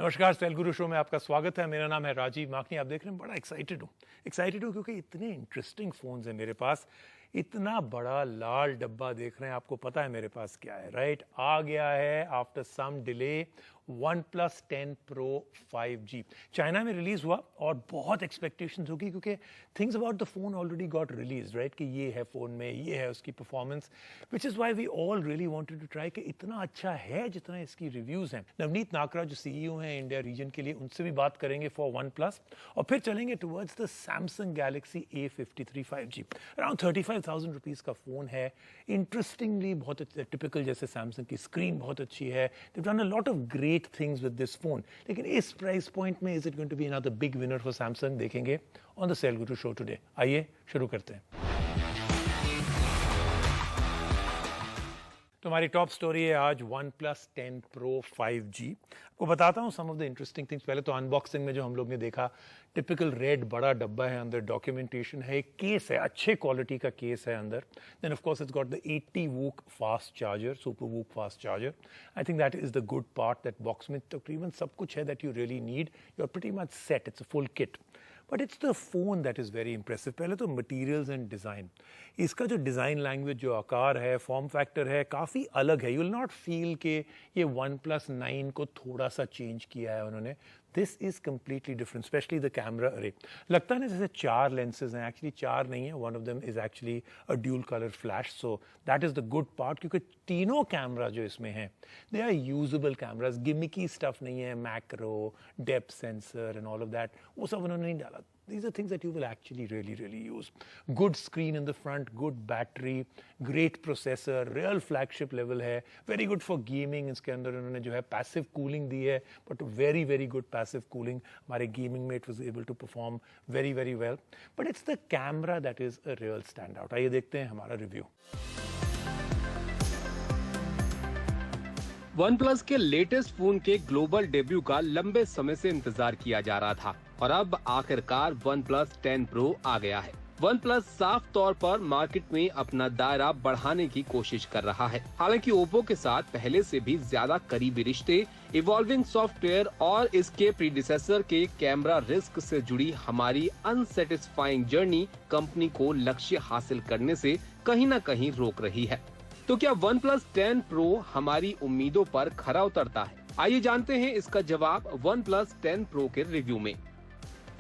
नमस्कार, स्टाइल गुरु शो में आपका स्वागत है। मेरा नाम है राजीव माखनी। आप देख रहे हैं, बड़ा एक्साइटेड हूँ क्योंकि इतने इंटरेस्टिंग फोन्स हैं मेरे पास। इतना बड़ा लाल डब्बा देख रहे हैं, आपको पता है मेरे पास क्या है, राइट? आ गया है after some delay OnePlus 10 Pro 5G। China में रिलीज हुआ और बहुत एक्सपेक्टेशंस होगी क्योंकि things about the phone already got release, right? कि ये है फोन में, ये है उसकी performance, which is why we all really wanted to try कि इतना अच्छा है जितना इसकी रिव्यूज़ हैं। नवनीत नाकरा जो CEO हैं इंडिया रीजन के लिए, उनसे भी बात करेंगे फॉर OnePlus और फिर चलेंगे towards the Samsung Galaxy A53 5G। Around 35,000 rupees का फ़ोन है। इंटरेस्टिंगली बहुत टिपिकल, जैसे सैमसंग की स्क्रीन बहुत अच्छी है। They've done a lot of great things with this phone। लेकिन इस प्राइस पॉइंट में is it going to be another big winner for Samsung? देखेंगे on the Style Guru Show today। आइए शुरू करते हैं। तो हमारी टॉप स्टोरी है आज OnePlus 10 Pro 5G। आपको बताता हूँ सम ऑफ द इंटरेस्टिंग थिंग्स। पहले तो अनबॉक्सिंग में जो हम लोग ने देखा, टिपिकल रेड बड़ा डब्बा है, अंदर डॉक्यूमेंटेशन है, एक केस है, अच्छे क्वालिटी का केस है अंदर। Then of course it's got the 80 VOOC fast charger, super VOOC fast charger. I think that is the good part, that box में तकरीबन सब कुछ है that you really need. You are pretty much set, it's a full kit. But it's the phone that is very impressive. पहले तो materials and design, इसका जो design language, जो आकार है, फॉर्म फैक्टर है, काफ़ी अलग है। यू विल नॉट फील कि ये OnePlus 9 को थोड़ा सा चेंज किया है उन्होंने। This is completely different, specially the camera अरे। लगता है ना जैसे 4 लेंसेज हैं, एक्चुअली 4 नहीं है। One of them is actually a dual colour flash, so that is the good part, क्योंकि तीनों कैमरा जो इसमें हैं they are usable cameras. Gimmicky stuff नहीं है, macro, depth sensor and all of that, वो सब उन्होंने नहीं डाला। These are things that you will actually really use. Good screen in the front, good battery, great processor, real flagship level है, very good for gaming। इसके अंदर उन्होंने जो है passive cooling दी है, but very good passive cooling। हमारे gaming में it was able to perform very well। But it's the camera that is a real standout। आइए देखते हैं हमारा रिव्यू। OnePlus के लेटेस्ट फोन के ग्लोबल डेब्यू का लंबे समय से इंतजार किया जा रहा था और अब आखिरकार OnePlus 10 Pro आ गया है। OnePlus साफ तौर पर मार्केट में अपना दायरा बढ़ाने की कोशिश कर रहा है। हालांकि ओप्पो के साथ पहले से भी ज्यादा करीबी रिश्ते, इवॉल्विंग सॉफ्टवेयर और इसके प्रीडिसेसर के कैमरा रिस्क से जुड़ी हमारी अनसेटिस्फाइंग जर्नी कंपनी को लक्ष्य हासिल करने से कहीं न कहीं रोक रही है। तो क्या OnePlus 10 Pro हमारी उम्मीदों पर खरा उतरता है? आइए जानते हैं इसका जवाब OnePlus 10 Pro के रिव्यू में।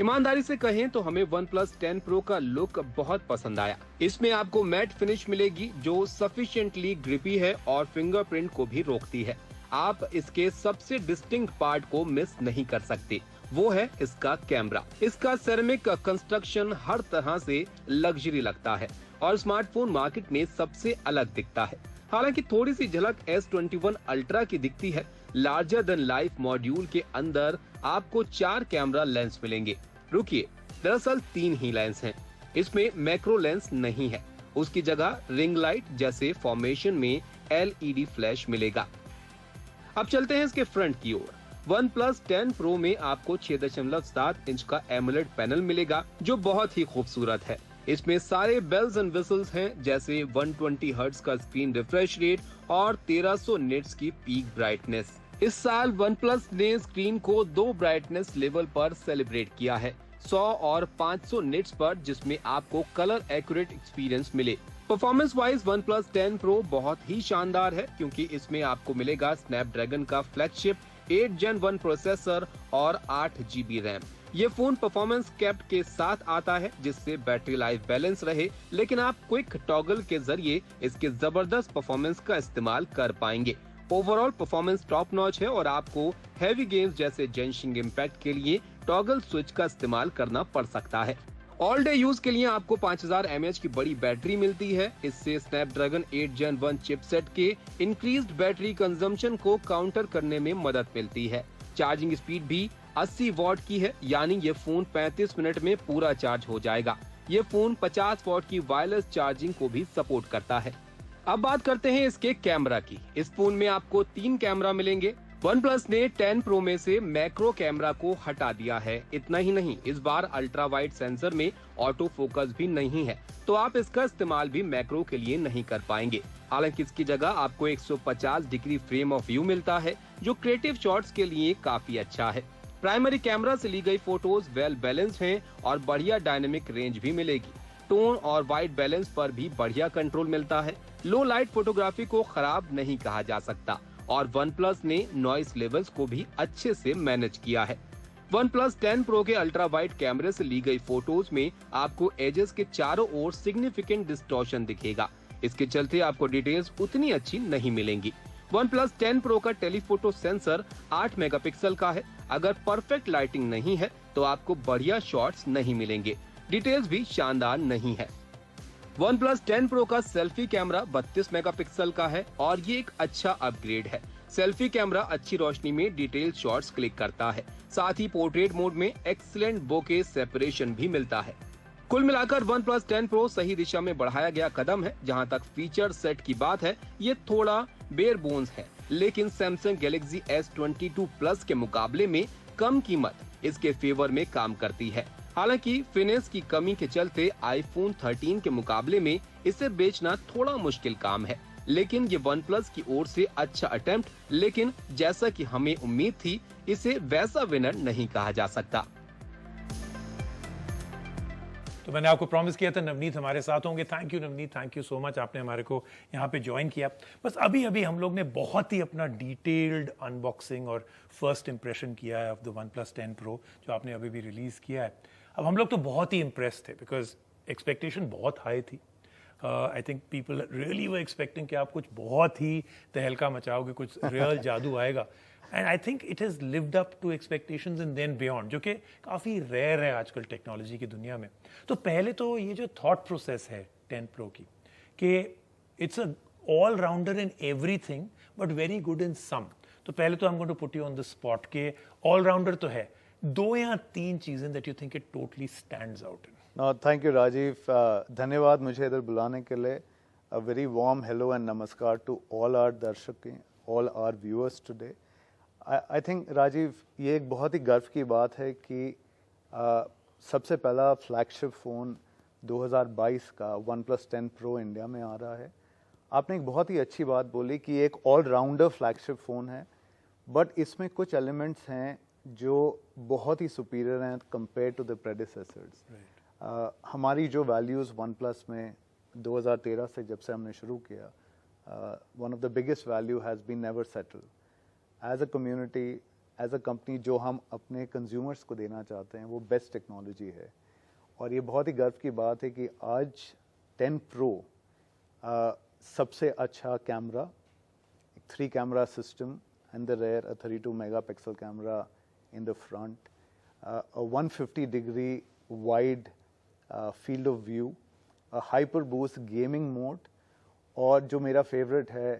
ईमानदारी से कहें तो हमें OnePlus 10 Pro का लुक बहुत पसंद आया। इसमें आपको मैट फिनिश मिलेगी जो सफिशिएंटली ग्रिपी है और फिंगरप्रिंट को भी रोकती है। आप इसके सबसे डिस्टिंक्ट पार्ट को मिस नहीं कर सकते, वो है इसका कैमरा। इसका सेरेमिक कंस्ट्रक्शन हर तरह से लग्जरी लगता है और स्मार्टफोन मार्केट में सबसे अलग दिखता है। हालांकि थोड़ी सी झलक S21 अल्ट्रा की दिखती है। लार्जर देन लाइफ मॉड्यूल के अंदर आपको 4 कैमरा लेंस मिलेंगे। रुकिए, दरअसल 3 ही लेंस हैं। इसमें मैक्रो लेंस नहीं है, उसकी जगह रिंग लाइट जैसे फॉर्मेशन में LED फ्लैश मिलेगा। अब चलते हैं इसके फ्रंट की ओर। OnePlus 10 Pro में आपको 6.7 इंच का एमोलेड पैनल मिलेगा जो बहुत ही खूबसूरत है। इसमें सारे बेल्स एंड विसल्स हैं, जैसे 120 हर्ट्ज का स्क्रीन रिफ्रेश रेट और 1300 निट्स की पीक ब्राइटनेस। इस साल OnePlus ने स्क्रीन को 2 ब्राइटनेस लेवल पर सेलिब्रेट किया है, 100 और 500 निट्स पर, जिसमें आपको कलर एक्यूरेट एक्सपीरियंस मिले। परफॉर्मेंस वाइज OnePlus 10 Pro बहुत ही शानदार है क्योंकि इसमें आपको मिलेगा स्नैपड्रैगन का फ्लैगशिप 8 Gen 1 प्रोसेसर और 8 GB रैम। ये फोन परफॉर्मेंस कैप्ड के साथ आता है जिससे बैटरी लाइफ बैलेंस रहे, लेकिन आप क्विक टॉगल के जरिए इसके जबरदस्त परफॉर्मेंस का इस्तेमाल कर पाएंगे। ओवरऑल परफॉर्मेंस टॉप नॉच है और आपको हैवी गेम्स जैसे जेंशिंग इम्पैक्ट के लिए टॉगल स्विच का इस्तेमाल करना पड़ सकता है। ऑल डे यूज के लिए आपको 5000 mAh की बड़ी बैटरी मिलती है। इससे स्नैपड्रैगन 8 Gen 1 चिपसेट के इंक्रीज्ड बैटरी कंजम्पशन को काउंटर करने में मदद मिलती है। चार्जिंग स्पीड भी 80 वॉट की है, यानी ये फोन 35 मिनट में पूरा चार्ज हो जाएगा। ये फोन 50 वॉट की वायरलेस चार्जिंग को भी सपोर्ट करता है। अब बात करते हैं इसके कैमरा की। इस फोन में आपको 3 कैमरा मिलेंगे। OnePlus ने 10 Pro में से मैक्रो कैमरा को हटा दिया है। इतना ही नहीं, इस बार अल्ट्रा वाइड सेंसर में ऑटो फोकस भी नहीं है, तो आप इसका इस्तेमाल भी मैक्रो के लिए नहीं कर पाएंगे। हालांकि इसकी जगह आपको 150 डिग्री फ्रेम ऑफ व्यू मिलता है, जो क्रिएटिव शॉट्स के लिए काफी अच्छा है। प्राइमरी कैमरा से ली गई फोटोज वेल बैलेंस्ड हैं और बढ़िया डायनेमिक रेंज भी मिलेगी। टोन और वाइट बैलेंस पर भी बढ़िया कंट्रोल मिलता है। लो लाइट फोटोग्राफी को खराब नहीं कहा जा सकता और OnePlus ने नॉइस लेवल्स को भी अच्छे से मैनेज किया है। OnePlus 10 Pro के अल्ट्रा वाइड कैमरे से ली गई फोटोज में आपको एजेस के चारों ओर सिग्निफिकेंट डिस्टॉर्शन दिखेगा। इसके चलते आपको डिटेल्स उतनी अच्छी नहीं मिलेंगी। OnePlus 10 Pro का टेलीफोटो सेंसर 8 मेगापिक्सल का है। अगर परफेक्ट लाइटिंग नहीं है तो आपको बढ़िया शॉट्स नहीं मिलेंगे। डिटेल्स भी शानदार नहीं है। OnePlus 10 Pro का सेल्फी कैमरा 32 मेगापिक्सल का है और ये एक अच्छा अपग्रेड है। सेल्फी कैमरा अच्छी रोशनी में डिटेल शॉट्स क्लिक करता है। साथ ही पोर्ट्रेट मोड में एक्सीलेंट बोके सेपरेशन भी मिलता है। कुल मिलाकर OnePlus 10 Pro सही दिशा में बढ़ाया गया कदम है। जहां तक फीचर सेट की बात है, ये थोड़ा बेयर बोन्स है, लेकिन Samsung Galaxy S22 Plus के मुकाबले में कम कीमत इसके फेवर में काम करती है। हालांकि फिनिश की कमी के चलते iPhone 13 के मुकाबले में इसे बेचना थोड़ा मुश्किल काम है, लेकिन ये OnePlus की ओर से अच्छा अटेम्प्ट, लेकिन जैसा कि हमें उम्मीद थी, इसे वैसा विनर नहीं कहा जा सकता। तो मैंने आपको प्रॉमिस किया था नवनीत हमारे साथ होंगे। Thank you Navneet, thank you so much, आपने हमारे को यहाँ पे ज्वाइन किया। बस अभी अभी हम लोग ने बहुत ही अपना डिटेल्ड अनबॉक्सिंग और फर्स्ट इंप्रेशन किया है ऑफ द OnePlus 10 Pro, जो आपने अभी भी रिलीज किया है। अब हम लोग तो बहुत ही इम्प्रेस थे बिकॉज एक्सपेक्टेशन बहुत हाई थी। I think people really were expecting कि आप कुछ बहुत ही तहलका मचाओगे, कुछ रियल जादू आएगा। And I think it has lived up to expectations and then beyond, जो कि काफ़ी रेयर है आजकल टेक्नोलॉजी की दुनिया में। तो पहले तो ये जो थॉट प्रोसेस है 10 Pro की, कि it's a all rounder in everything but very good in some. तो पहले तो I am going to put you on the spot के ऑल राउंडर तो है, 2 या 3 चीजें that you think it totally stands out in. Thank you Rajeev, धन्यवाद मुझे इधर बुलाने के लिए। A very warm hello and नमस्कार टू ऑल आवर दर्शक, all our viewers today. I think Rajiv, ये एक बहुत ही गर्व की बात है कि सबसे पहला फ्लैगशिप फ़ोन 2022 का OnePlus 10 Pro इंडिया में आ रहा है। आपने एक बहुत ही अच्छी बात बोली कि एक ऑलराउंडर फ्लैगशिप फ़ोन है, बट इसमें कुछ एलिमेंट्स हैं जो बहुत ही सुपीरियर हैं कंपेयर टू द प्रेडिसेसर्स। हमारी जो वैल्यूज़ OnePlus में 2013 से जब से हमने शुरू किया, one of the biggest value has been never settle. As a community, as a company, जो हम अपने कंज्यूमर्स को देना चाहते हैं वो बेस्ट टेक्नोलॉजी है। और ये बहुत ही गर्व की बात है कि आज 10 Pro सबसे अच्छा camera, 3 camera system in the rear, a 32 megapixel camera in the front, a 150-degree wide field of view, a hyper boost gaming mode, और जो मेरा फेवरेट है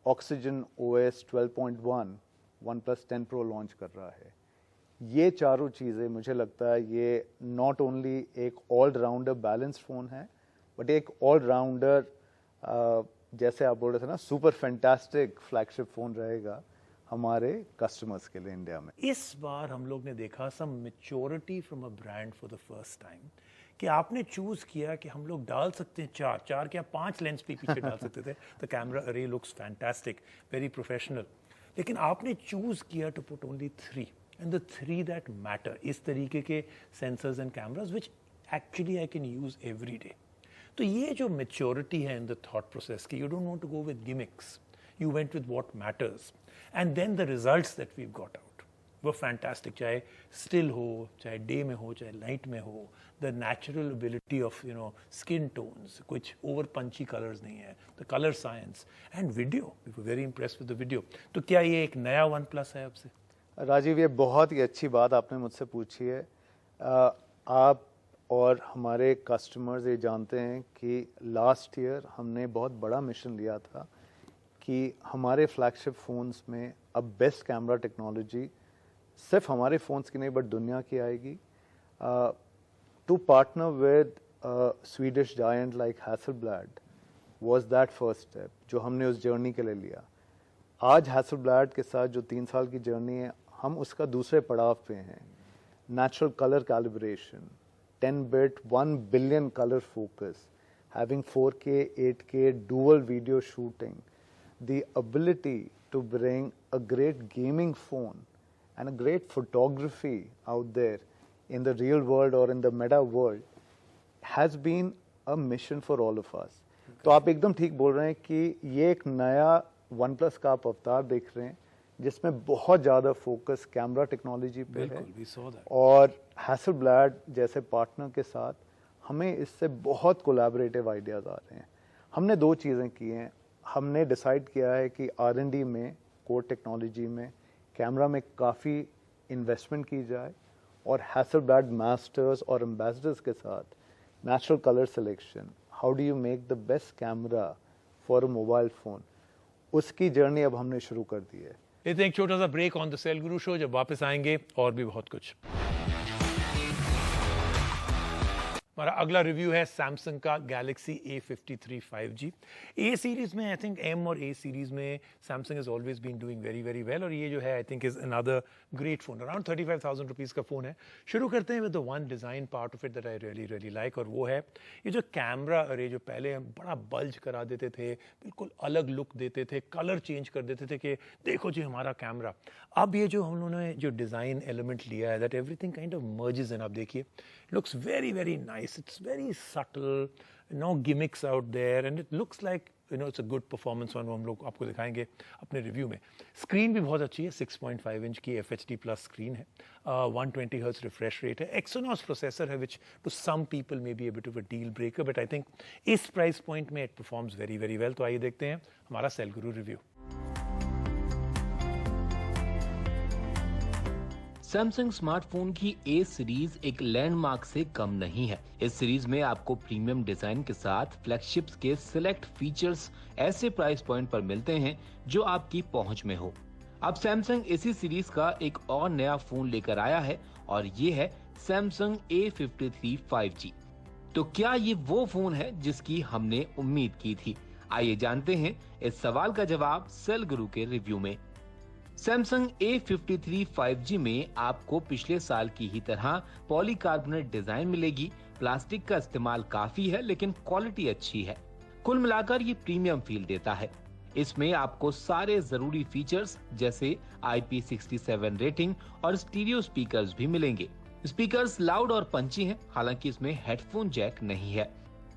Oxygen OS 12.1 OnePlus 10 Pro launch कर रहा है। ये चारों चीज़ें मुझे लगता है ये नॉट ओनली एक ऑल राउंडर बैलेंस्ड फ़ोन है, बट एक ऑल राउंडर जैसे आप बोल रहे थे ना, सुपर फैंटास्टिक फ्लैगशिप फ़ोन रहेगा हमारे कस्टमर्स के लिए इंडिया में। इस बार हम लोग ने देखा some maturity from a brand for the first time, कि आपने चूज किया कि हम लोग डाल सकते हैं 4 क्या 5 लेंस भी पीछे डाल सकते थे। The camera are looks fantastic, very professional, लेकिन आपने चूज किया to put only 3 and the 3 that matter, इस तरीके के sensors and cameras which actually I can use every day. तो ये जो मैच्योरिटी है इन द थॉट प्रोसेस की, you don't want to go with gimmicks, you went with what matters, and then the results that we've got out were fantastic. चाहे still हो, चाहे day में हो, चाहे night में हो, the natural ability of skin tones, कुछ over punchy colors नहीं है, the color science and video, we were very impressed with the video. तो क्या ये एक नया OnePlus है आपसे? राजीव, ये बहुत ही अच्छी बात आपने मुझसे पूछी है। आप और हमारे कस्टमर्स ये जानते हैं कि लास्ट ईयर हमने बहुत बड़ा मिशन लिया था कि हमारे फ्लैगशिप फ़ोन्स में अब बेस्ट कैमरा टेक्नोलॉजी सिर्फ हमारे फ़ोन्स की नहीं बट दुनिया की आएगी। To partner with Swedish giant like Hasselblad was that first step जो हमने उस जर्नी के लिए लिया। आज हैसलब्लैड के साथ जो 3 साल की जर्नी है, हम उसका दूसरे पड़ाव पे हैं। Natural colour calibration, 10-bit 1 billion color focus, having 4K, 8K, dual video shooting, the ability to bring a great gaming phone and a great photography out there in the real world or in the meta world has been a mission for all of us. तो आप एकदम ठीक बोल रहे हैं कि ये एक नया OnePlus का आप अवतार देख रहे हैं जिसमें बहुत ज़्यादा फोकस कैमरा टेक्नोलॉजी पे है और हैसलब्लैड जैसे पार्टनर के साथ हमें इससे बहुत कोलैबोरेटिव आइडियाज़ आ रहे हैं। हमने दो चीज़ें की हैं। हमने डिसाइड किया है कि R&D में, कोर टेक्नोलॉजी में, कैमरा में काफ़ी इन्वेस्टमेंट की जाए और हैसलब्लैड मास्टर्स और एम्बेसडर्स के साथ natural colour selection, how do you make the best camera for a mobile phone, उसकी जर्नी अब हमने शुरू कर दी है। लेते हैं एक छोटा सा break on the cell Guru show. जब वापस आएंगे और भी बहुत कुछ। हमारा अगला रिव्यू है सैमसंग का Galaxy A53 5G। A series में आई थिंक M और A सीरीज में Samsung has always been doing very very well और ये जो है I think is another great phone. Around 35,000 rupees का फोन है। शुरू करते हैं with the one design part of it that I really really like और वो है ये जो कैमरा अरे जो पहले हम बड़ा बल्ज करा देते थे, बिल्कुल अलग लुक देते थे, कलर चेंज कर देते थे कि देखो जी हमारा कैमरा। अब ये जो हम लोगों ने जो डिज़ाइन एलिमेंट लिया है that everything kind of merges in. आप देखिए looks very very nice, it's very subtle, no gimmicks out there and it looks like it's a good performance one। हम लोग आपको दिखाएंगे अपने रिव्यू में। स्क्रीन भी बहुत अच्छी है, 6.5 इंच की FHD प्लस स्क्रीन है, 120 हर्ट्ज रिफ्रेश रेट है, एक्सोनॉस प्रोसेसर है which to some people may be a bit of a deal breaker but I think इस प्राइस पॉइंट में it performs very very well. तो आइए देखते हैं हमारा सेल गुरु रिव्यू। सैमसंग स्मार्टफोन की ए सीरीज एक लैंडमार्क से कम नहीं है। इस सीरीज में आपको प्रीमियम डिजाइन के साथ फ्लैगशिप्स के सिलेक्ट फीचर्स ऐसे प्राइस पॉइंट पर मिलते हैं जो आपकी पहुंच में हो। अब सैमसंग इसी सीरीज का एक और नया फोन लेकर आया है और ये है सैमसंग A53 5G। तो क्या ये वो फोन है जिसकी हमने उम्मीद की थी? आइए जानते हैं इस सवाल का जवाब सेल गुरु के रिव्यू में। सैमसंग A53 5G में आपको पिछले साल की ही तरह पॉलीकार्बोनेट डिजाइन मिलेगी। प्लास्टिक का इस्तेमाल काफी है लेकिन क्वालिटी अच्छी है। कुल मिलाकर ये प्रीमियम फील देता है। इसमें आपको सारे जरूरी फीचर्स जैसे IP67 रेटिंग और स्टीरियो स्पीकर्स भी मिलेंगे। स्पीकर्स लाउड और पंची हैं, हालांकि इसमें हेडफोन जैक नहीं है।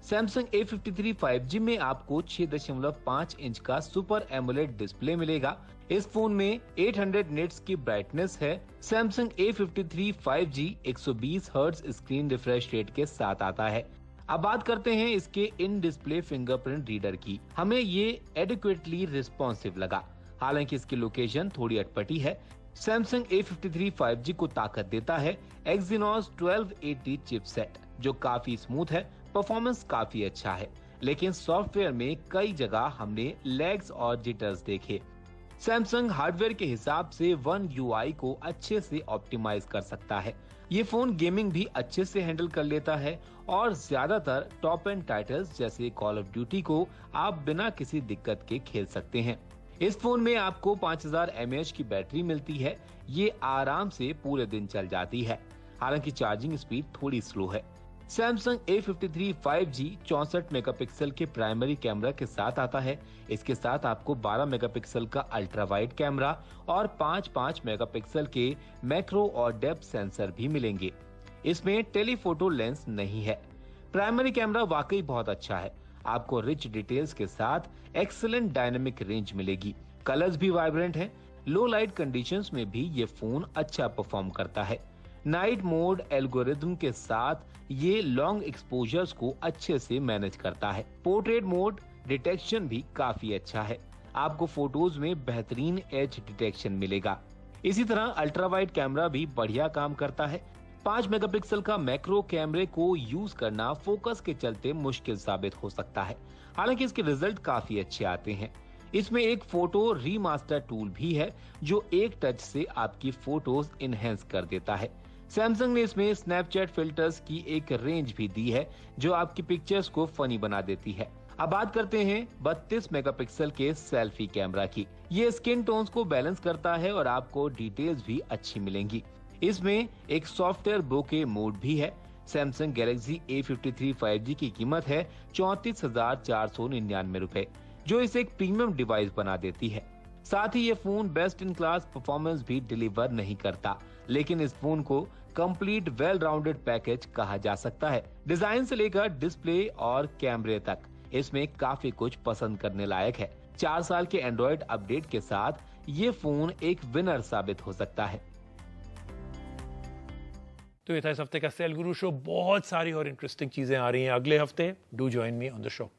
सैमसंग A53 5G में आपको 6.5 इंच का सुपर एमोलेड डिस्प्ले मिलेगा। इस फोन में 800 निट्स की ब्राइटनेस है। Samsung A53 5G 120 hertz screen refresh rate के साथ आता है। अब बात करते हैं इसके इन डिस्प्ले फिंगरप्रिंट रीडर की। हमें ये एडिक्वेटली रिस्पॉन्सिव लगा, हालांकि इसकी लोकेशन थोड़ी अटपटी है। सैमसंग A53 5G को ताकत देता है Exynos 1280 चिपसेट जो काफी स्मूथ है, परफॉर्मेंस काफी अच्छा है, लेकिन सॉफ्टवेयर में कई जगह हमने लैग्स और जिटर्स देखे। सैमसंग हार्डवेयर के हिसाब से One UI को अच्छे से ऑप्टिमाइज कर सकता है। ये फोन गेमिंग भी अच्छे से हैंडल कर लेता है और ज्यादातर टॉप एंड टाइटल्स जैसे कॉल ऑफ ड्यूटी को आप बिना किसी दिक्कत के खेल सकते हैं। इस फोन में आपको 5000 mAh की बैटरी मिलती है। ये आराम से पूरे दिन चल जाती है, हालांकि चार्जिंग स्पीड थोड़ी स्लो है। सैमसंग A53 5G 64 मेगापिक्सल के प्राइमरी कैमरा के साथ आता है। इसके साथ आपको 12 मेगापिक्सल का अल्ट्रा वाइड कैमरा और 5 मेगापिक्सल के मैक्रो और डेप्थ सेंसर भी मिलेंगे। इसमें टेलीफोटो लेंस नहीं है। प्राइमरी कैमरा वाकई बहुत अच्छा है। आपको रिच डिटेल्स के साथ एक्सीलेंट डायनेमिक रेंज मिलेगी। कलर्स भी वाइब्रेंट हैं। लो लाइट कंडीशंस में भी ये फोन अच्छा परफॉर्म करता है। नाइट मोड एल्गोरिथम के साथ ये लॉन्ग एक्सपोजर्स को अच्छे से मैनेज करता है। पोर्ट्रेट मोड डिटेक्शन भी काफी अच्छा है। आपको फोटोज में बेहतरीन एज डिटेक्शन मिलेगा। इसी तरह अल्ट्रा वाइड कैमरा भी बढ़िया काम करता है। 5 मेगापिक्सल का मैक्रो कैमरे को यूज करना फोकस के चलते मुश्किल साबित हो सकता है, हालांकि इसके रिजल्ट काफी अच्छे आते हैं। इसमें एक फोटो रीमास्टर टूल भी है जो एक टच से आपकी फोटोज इनहेंस कर देता है। सैमसंग ने इसमें स्नैपचैट फिल्टर्स की एक रेंज भी दी है जो आपकी पिक्चर्स को फनी बना देती है। अब बात करते हैं 32 मेगापिक्सल के सेल्फी कैमरा की। ये स्किन टोन्स को बैलेंस करता है और आपको डिटेल्स भी अच्छी मिलेंगी। इसमें एक सॉफ्टवेयर बोके मोड भी है। सैमसंग गैलेक्सी A53 5G की कीमत है 34,499 रुपए। जो इसे एक प्रीमियम डिवाइस बना देती है। साथ ही ये phone best in class performance भी डिलीवर नहीं करता, लेकिन इस फोन को कंप्लीट वेल राउंडेड पैकेज कहा जा सकता है। डिजाइन से लेकर डिस्प्ले और कैमरे तक इसमें काफी कुछ पसंद करने लायक है। 4 साल के एंड्रॉइड अपडेट के साथ ये फोन एक विनर साबित हो सकता है। तो ये था इस हफ्ते का सेल गुरु शो। बहुत सारी और इंटरेस्टिंग चीजें आ रही हैं अगले हफ्ते। Do join me on the show.